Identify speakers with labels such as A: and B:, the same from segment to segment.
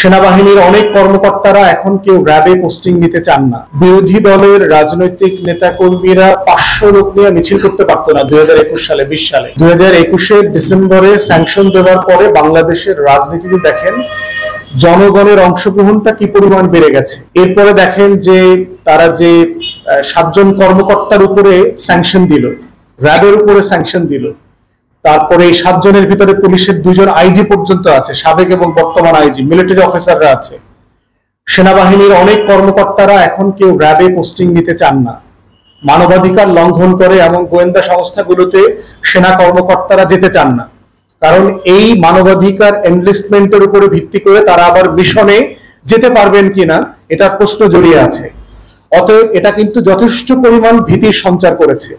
A: সেনাবাহিনীর অনেক কর্মকর্তারা এখন কেউ র্যাবে পোস্টিং নিতে চান না। বিরোধী দলের রাজনৈতিক নেতাকর্মীরা 500 লোক নিয়ে মিছিল করতে পারতো না 2021 সালে, 20 সালে। 2021 ডিসেম্বরে স্যাংশন দেওয়ার পরে বাংলাদেশের রাজনীতিতে দেখেন জনগণের অংশগ্রহণটা কি পরিমাণ বেড়ে গেছে। এরপরে দেখেন যে তারা যে 7 জন কর্মকর্তার উপরে স্যাংশন দিল, র্যাবের উপরে স্যাংশন দিল। তারপরে এই 7 জনের ভিতরে পুলিশের 2 জন আইজি পর্যন্ত আছে, সাবেক এবং বর্তমান আইজি, মিলিটারি অফিসাররা আছে। সেনাবাহিনীর অনেক কর্মকর্তারা এখন কেউ র্যাবে পোস্টিং নিতে চান না, মানবাধিকার লঙ্ঘন করে এবং গোয়েন্দা সংস্থাগুলোতে সেনা কর্মকর্তারা যেতে চান না। কারণ এই মানবাধিকার এনলিস্টমেন্টের উপরে ভিত্তি করে তারা আবার মিশনে যেতে পারবেন কিনা এটার প্রশ্ন জড়িয়ে আছে। অতএব এটা কিন্তু যথেষ্ট পরিমাণ ভীতির সঞ্চার করেছে।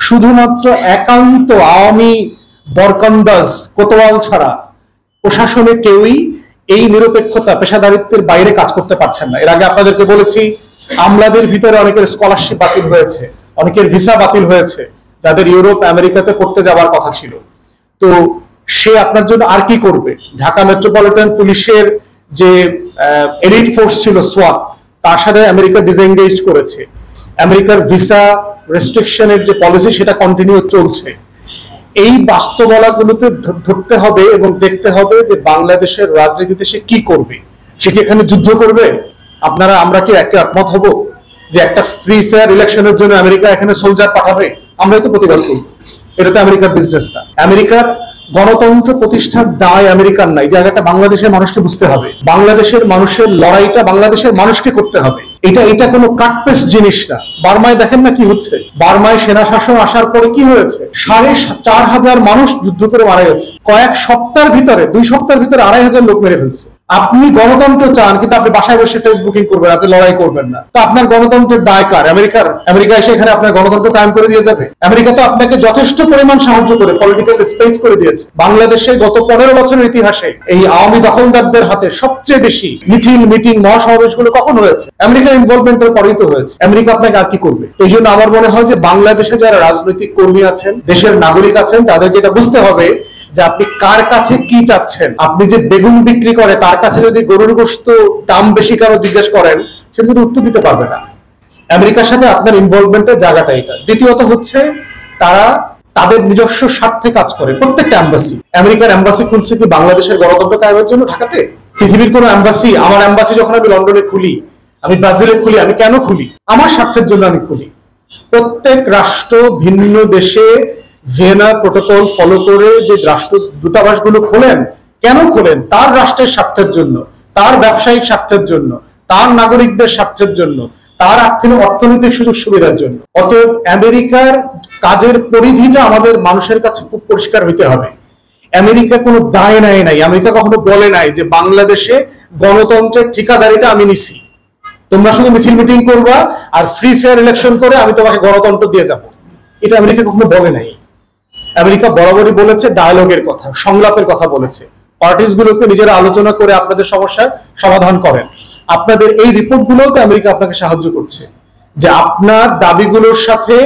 A: শুধুমাত্র একান্ত আওয়ামী বরকন্দাজ কোতোয়াল ছাড়া প্রশাসনে কেউই এই নিরপেক্ষতা পেশাদারিত্বের বাইরে কাজ করতে পারছেন না। এর আগে আপনাদেরকে বলেছি আমলাদের ভিতরে অনেকের স্কলারশিপ বাতিল হয়েছে, অনেকের ভিসা বাতিল হয়েছে, যাদের ইউরোপ আমেরিকাতে পড়তে যাওয়ার কথা ছিল। তো সে আপনার জন্য আর কি করবে? ঢাকা মেট্রোপলিটন পুলিশের যে এলিট ফোর্স ছিল সোয়াট, তার সাথে আমেরিকা ডিসএঙ্গেজ করেছে। আমেরিকার ভিসা রেস্ট্রিকশনের যে পলিসি সেটা কন্টিনিউ চলছে। এই বাস্তবতাগুলোতে ধরতে হবে এবং দেখতে হবে যে বাংলাদেশের রাজনীতিতে সে কি করবে। সে কি এখানে যুদ্ধ করবে? আমরা কি একমত হব যে একটা ফ্রি ফেয়ার ইলেকশনের জন্য আমেরিকা এখানে সোলজার পাঠাবে? আমরাই তো প্রতিবাদ করব। এটা তো আমেরিকার বিজনেস না। আমেরিকার গণতন্ত্র প্রতিষ্ঠার দায় আমেরিকার নাই। জায়গাটা বাংলাদেশের মানুষকে বুঝতে হবে। বাংলাদেশের মানুষের লড়াইটা বাংলাদেশের মানুষকে করতে হবে। এটা কোনো কাটপেস জিনিস না। বার্মায় দেখেন না কি হচ্ছে। বার্মায় সেনা শাসন আসার পরে কি হয়েছে? 4,500 মানুষ যুদ্ধ করে মারা গেছে। কয়েক সপ্তাহের ভিতরে, 2 সপ্তাহের ভিতরে 2,500 লোক মেরে ফেলছে। আপনি গণতন্ত্র চান, কিন্তু আপনি বাসায় বসে ফেসবুকিং করবেন, আপনি লড়াই করবেন না। তো আপনার গণতন্ত্রের দায় কার? আমেরিকা এসে এখানে আপনার গণতন্ত্র কায়েম করে দিয়ে যাবে? আমেরিকা তো আপনাকে যথেষ্ট পরিমাণ সাহায্য করে পলিটিক্যাল স্পেস করে দিয়েছে। বাংলাদেশে গত 15 বছরের ইতিহাসে এই আওয়ামী দখলদারদের হাতে সবচেয়ে বেশি মিছিল, মিটিং, মহাসমাবেশগুলো কখন হয়েছে? আমেরিকার ইনভলভমেন্টের পরেই তো হয়েছে। আমেরিকা আপনাকে আর কি করবে? এই জন্য আমার মনে হয় যে বাংলাদেশে যারা রাজনৈতিক কর্মী আছেন, দেশের নাগরিক আছেন, তাদেরকে এটা বুঝতে হবে যে আপনি কার কাছে কি চাচ্ছেন। আপনি যে বেগুন বিক্রি করে তার কাছে যদি গরুর গোশত দাম বেশি কেন জিজ্ঞেস করেন, সে কিন্তু উত্তর দিতে পারবে না। আমেরিকার সাথে আপনার ইনভলভমেন্টের জায়গাটা এটা। দ্বিতীয়ত হচ্ছে তারা তাদের নিজস্ব স্বার্থে কাজ করে। প্রত্যেকটা এম্বাসি, আমেরিকার এম্বাসি খুলছে কি বাংলাদেশের গণতন্ত্র কায়েমের জন্য ঢাকাতে? পৃথিবীর কোন এম্বাসি, আমার এম্বাসি যখন আমি লন্ডনে খুলি, আমি ব্রাজিলে খুলি, আমি কেন খুলি? আমার স্বার্থের জন্য আমি খুলি। প্রত্যেক রাষ্ট্র ভিন্ন দেশে ভিয়েনা প্রটোকল ফলো করে যে রাষ্ট্র দূতাবাসগুলো খোলেন, কেন খোলেন? তার রাষ্ট্রের স্বার্থের জন্য, তার ব্যবসায়িক স্বার্থের জন্য, তার নাগরিকদের স্বার্থের জন্য, তার অর্থনৈতিক সুযোগ সুবিধার জন্য। অতএব আমেরিকার কাজের পরিধিটা আমাদের মানুষের কাছে খুব পরিষ্কার হইতে হবে। আমেরিকা কোনো দায় নেয় নাই, আমেরিকা কখনো বলে নাই যে বাংলাদেশে গণতন্ত্রের ঠিকাদারিটা আমি নিছি, তোমরা শুধু মিছিল মিটিং করবা আর ফ্রি ফেয়ার ইলেকশন করে আমি তোমাকে গণতন্ত্র দিয়ে যাব। এটা আমেরিকা কখনো বলে নাই। আমেরিকা বরাবরই বলেছে ডায়ালগের কথা, সংলাপের কথা বলেছে। পার্টিস গুলোকে নিজেরা আলোচনা করে আপনাদের সমস্যার সমাধান করেন। আপনাদের এই রিপোর্টগুলোতে আমেরিকা আপনাকে সাহায্য করছে যে আপনার দাবিগুলোর সাথে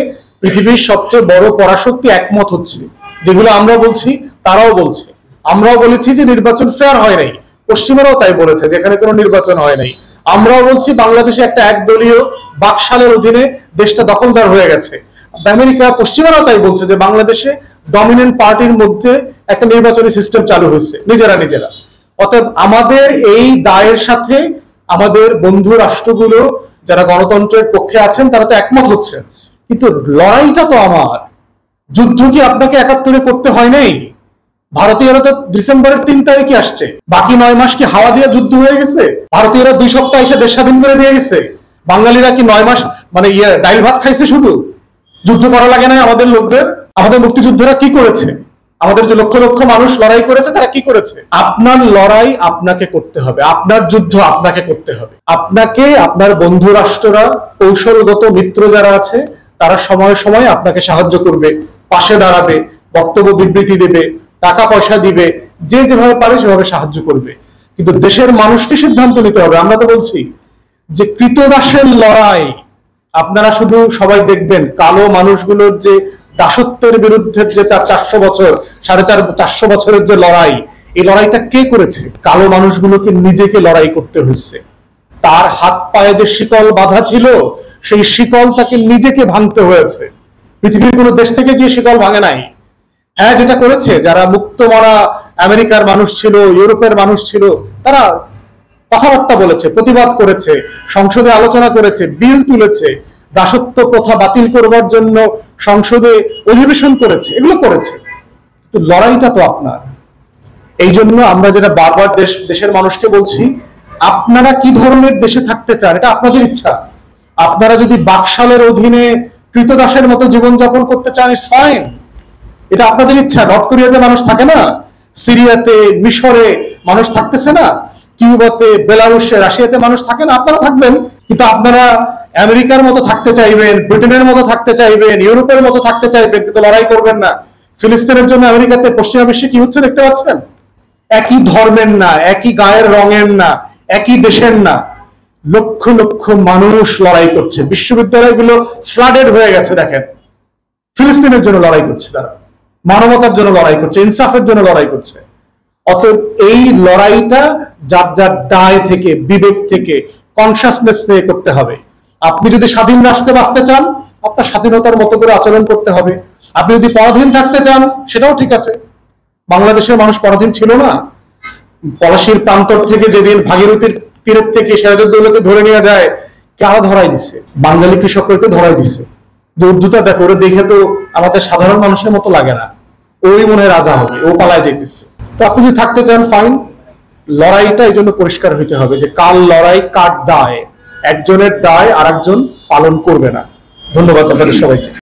A: পৃথিবীর সবচেয়ে বড় পরাশক্তি একমত হচ্ছে। যেগুলো আমরা বলছি তারাও বলছে। আমরাও বলেছি যে নির্বাচন ফেয়ার হয় নাই, পশ্চিমারাও তাই বলেছে যেখানে কোনো নির্বাচন হয় নাই। আমরাও বলছি বাংলাদেশে একটা একদলীয় বাকশালের অধীনে দেশটা দখলদার হয়ে গেছে। আমেরিকা, পশ্চিমারাও তাই বলছে যে বাংলাদেশে ডমিনেন্ট পার্টির মধ্যে একটা নির্বাচনী সিস্টেম চালু হয়েছে নিজেরা। অতএব আমাদের এই দায়ের সাথে আমাদের বন্ধু রাষ্ট্রগুলো যারা গণতন্ত্রের পক্ষে আছেন তারা তো একমত হচ্ছেন, কিন্তু লড়াইটা তো আমার। যুদ্ধ কি আপনাকে 71-এ করতে হয় নাই? ভারতীয়রা তো ডিসেম্বরের 3 তারিখে আসছে। বাকি 9 মাস কি হাওয়া দিয়ে যুদ্ধ হয়ে গেছে? ভারতীয়রা 2 সপ্তাহ এসে দেশ স্বাধীন করে দিয়ে গেছে। বাঙালিরা কি 9 মাস মানে ডাইল ভাত খাইছে? শুধু যুদ্ধ করা লাগে না আমাদের লোকদের? আমাদের মুক্তিযুদ্ধরা কি করেছে? আমাদের যে লক্ষ লক্ষ মানুষ লড়াই করেছে তারা কি করেছে? আপনার লড়াই আপনাকে করতে হবে, আপনার যুদ্ধ আপনাকে করতে হবে। আপনাকে আপনার বন্ধু রাষ্ট্ররা, কৌশলগত মিত্র যারা আছে তারা সময়ে সময়ে আপনাকে সাহায্য করবে, পাশে দাঁড়াবে, বক্তব্য বিবৃতি দেবে, টাকা পয়সা দিবে, যে যেভাবে পারে সেভাবে সাহায্য করবে। কিন্তু দেশের মানুষকে সিদ্ধান্ত নিতে হবে। আমরা তো বলছি যে কৃতদাসের লড়াই, আপনারা শুধু সবাই দেখবেন কালো মানুষগুলোর যে দাসত্বের বিরুদ্ধে যে তার 400 বছর, 450 বছরের যে লড়াই, এই লড়াইটা কে করেছে? কালো মানুষগুলোকে নিজেকে লড়াই করতে হয়েছে। তার হাত পায়ে যে শিকল বাঁধা ছিল, সেই শিকল তাকে নিজেকে ভাঙতে হয়েছে। পৃথিবীর কোন দেশ থেকে গিয়ে শিকল ভাঙে নাই। হ্যাঁ, যেটা করেছে, যারা মুক্তমনা আমেরিকার মানুষ ছিল, ইউরোপের মানুষ ছিল, তারা কথাবার্তা বলেছে, প্রতিবাদ করেছে, সংসদে আলোচনা করেছে, বিল তুলেছে, দাসত্ব প্রথা বাতিল করবার জন্য সংসদে অধিবেশন করেছে, এগুলো করেছে। তো লড়াইটা তো আপনার। এই জন্য আমরা যেটা বারবার দেশের মানুষকে বলছি, আপনারা কি ধরনের দেশে থাকতে চান এটা আপনাদের ইচ্ছা। আপনারা যদি বাকশালের অধীনে কৃতদাসের মতো জীবনযাপন করতে চান, ইটস ফাইন, এটা আপনাদের ইচ্ছা। নর্থ কোরিয়াতে মানুষ থাকে না, সিরিয়াতে, মিশরে মানুষ থাকতেছে না, কিউবাতে, বেলারুশে, রাশিয়াতে মানুষ থাকে না, আপনারা থাকবেন। কিন্তু আপনারা আমেরিকার মতো থাকতে চাইবেন, ব্রিটেনের মতো থাকতে চাইবেন, ইউরোপের মতো থাকতে চাইবেন, কিন্তু লড়াই করবেন না। ফিলিস্তিনের জন্য আমেরিকাতে, পশ্চিমা বিশ্বে কি হচ্ছে দেখতে পাচ্ছেন? একই ধর্মের না, একই গায়ের রঙের না, একই দেশের না, লক্ষ লক্ষ মানুষ লড়াই করছে। বিশ্ববিদ্যালয়গুলো ফ্লাডেড হয়ে গেছে। দেখেন, ফিলিস্তিনের জন্য লড়াই করছে তারা, মানবতার জন্য লড়াই করছে, ইনসাফের জন্য লড়াই করছে। অতএব এই লড়াইটা যার যার দায় থেকে, বিবেক থেকে, কনসাসনেস থেকে করতে হবে। আপনি যদি স্বাধীন রাষ্ট্রে বাঁচতে চান, আপনার স্বাধীনতার মতো করে আচরণ করতে হবে। আপনি যদি পরাধীন থাকতে চান, সেটাও ঠিক আছে। বাংলাদেশের মানুষ পরাধীন ছিল না। পলাশীর প্রান্তর থেকে যেদিন ভাগীরথীর তীরের থেকে সিরাজউদ্দৌলাকে ধরে নিয়ে যায়, কারা ধরাই দিছে? বাঙালি কৃষককে ধরাই দিছে। যে উর্জুতা দেখো, ওরা দেখে তো আমাদের সাধারণ মানুষের মতো লাগে না, ওই মনে রাজা হবে, ও পালায় যেতেছে। তো আপনি যদি থাকতে চান, ফাইন। লড়াইটা এই জন্য পরিষ্কার হইতে হবে যে কার লড়াই, কার দায়। একজনের দায় আর একজন পালন করবে না। ধন্যবাদ আপনাদের সবাইকে।